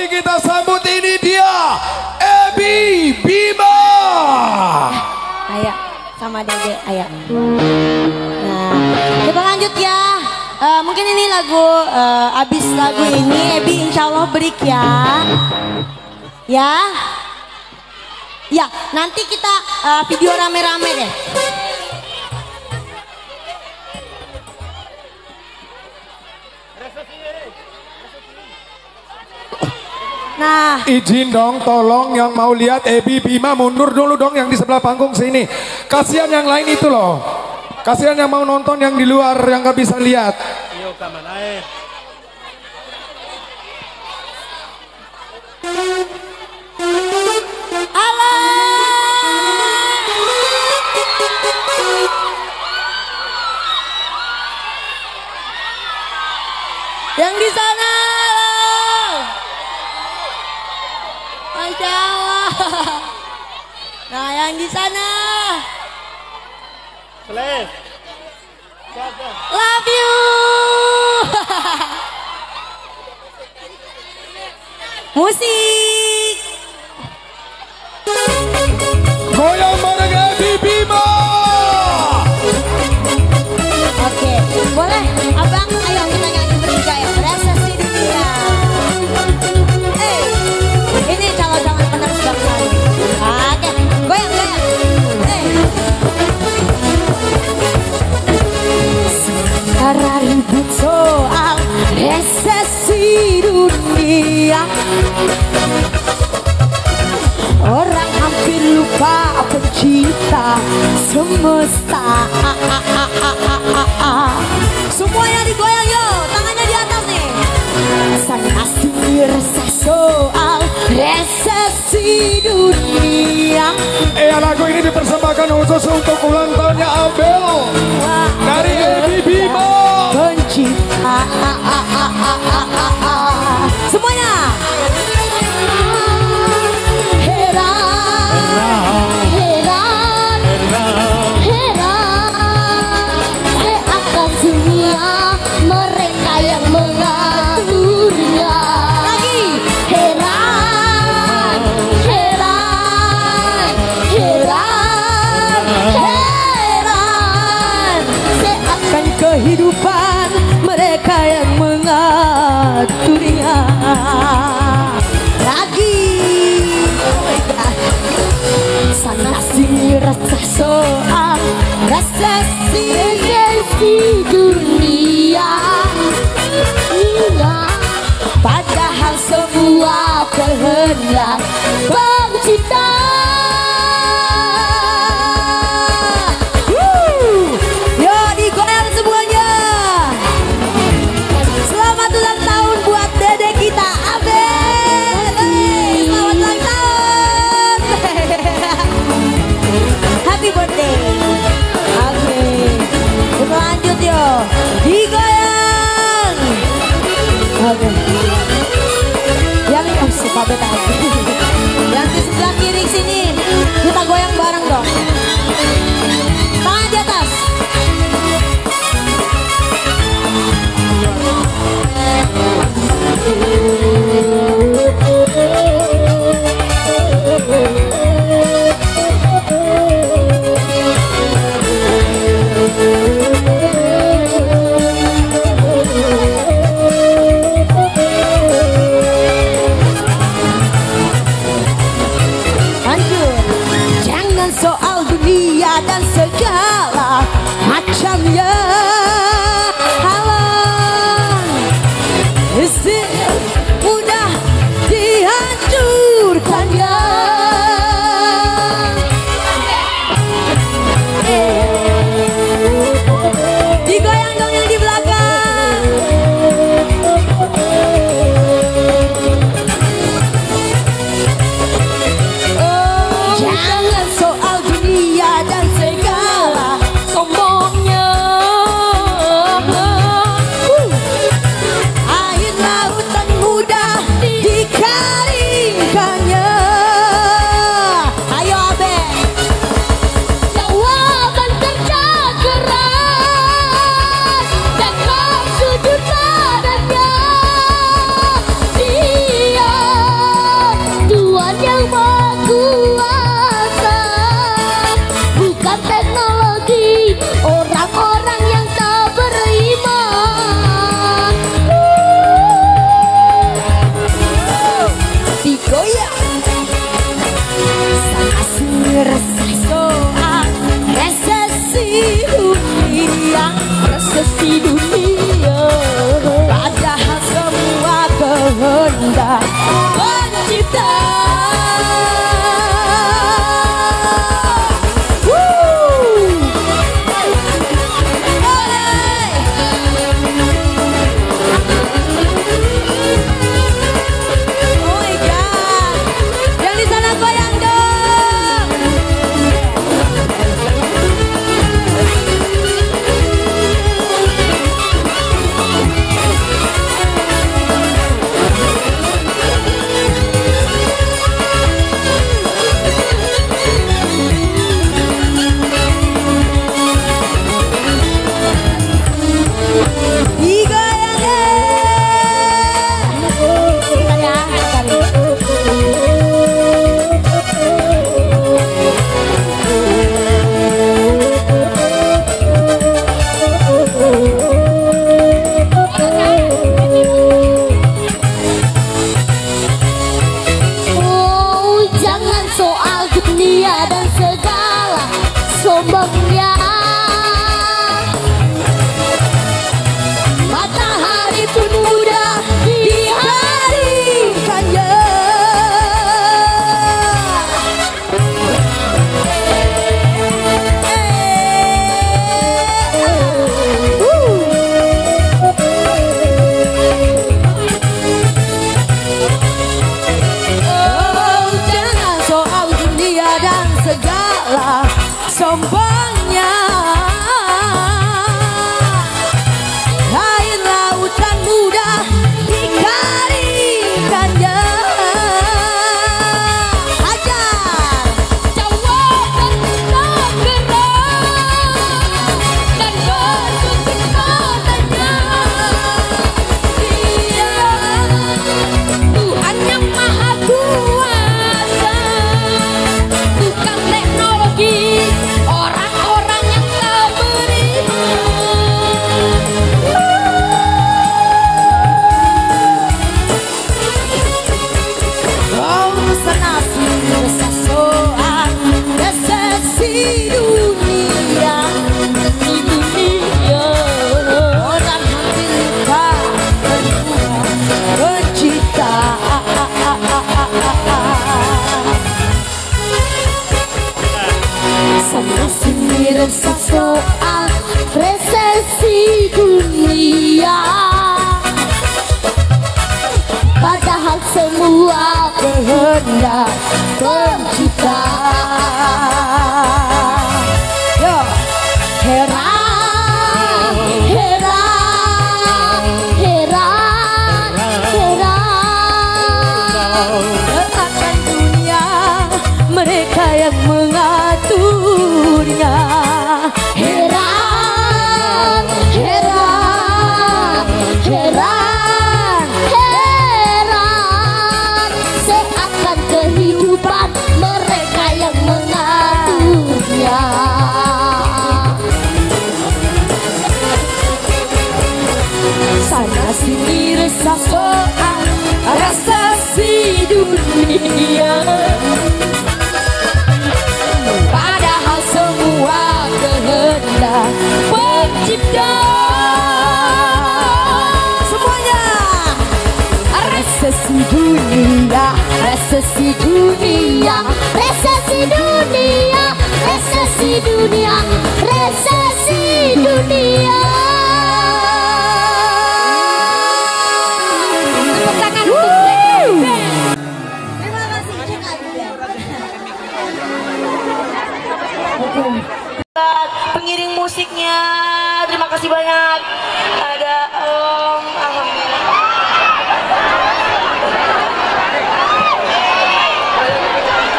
Mari kita sambut, ini dia Ebi Bima. Ayo sama Dede, ayo. Nah, kita lanjut ya. Mungkin ini lagu abis lagu ini Ebi insya Allah break ya. Ya. Ya, nanti kita video rame-rame deh. Nah, izin dong, tolong yang mau lihat Ebi Bima mundur dulu dong, yang di sebelah panggung sini. Kasihan yang lain itu loh. Kasihan yang mau nonton yang di luar yang gak bisa lihat. yang di sana. Masya Allah. Nah, yang di sana. Love you. Musik. Goyang bareng Ebi Bima. Oke, boleh abang, ayo kita nyanyi bertiga ya. Resesi dunia. Ini calon-calon penerus bangsa. Oke, goyang. Sekarang ribut soal resesi dunia. Orang hampir lupa pencipta semesta. Semuanya digoyang yo, tangannya di atas nih. Sana asli resah soal resesi dunia. Lagu ini dipersembahkan khusus untuk ulang tahunnya Abel dari Ebi Bima. Pencipta. Semuanya. Kehidupan mereka yang mengaturnya. Lagi sana sini resah soal resesi dunia. Padahal semua kehendak pencipta. Happy birthday. Oke, kita lanjut yo. Digoyang. Oke. Yang suka betah. Yang di sebelah kiri semua kehendak pencipta. Yo, heran, heran, heran, heran akan dunia mereka yang mengaturnya. Heran, heran, heran, heran seakan kehidupan mereka yang mengaturnya. Sana sini resah soal rasa si dunia, padahal semua kehendak pencipta. Semuanya resesi dunia, resesi dunia, resesi dunia, resesi dunia, resesi dunia. Tepuk tangan untuk mereka. Terima kasih. Pengiring musiknya, terima kasih banyak. Ada alhamdulillah.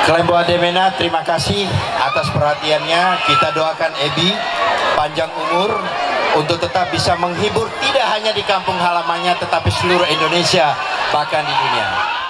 Kelembo Ademena, terima kasih atas perhatiannya. Kita doakan Ebi panjang umur untuk tetap bisa menghibur tidak hanya di kampung halamannya tetapi seluruh Indonesia bahkan di dunia.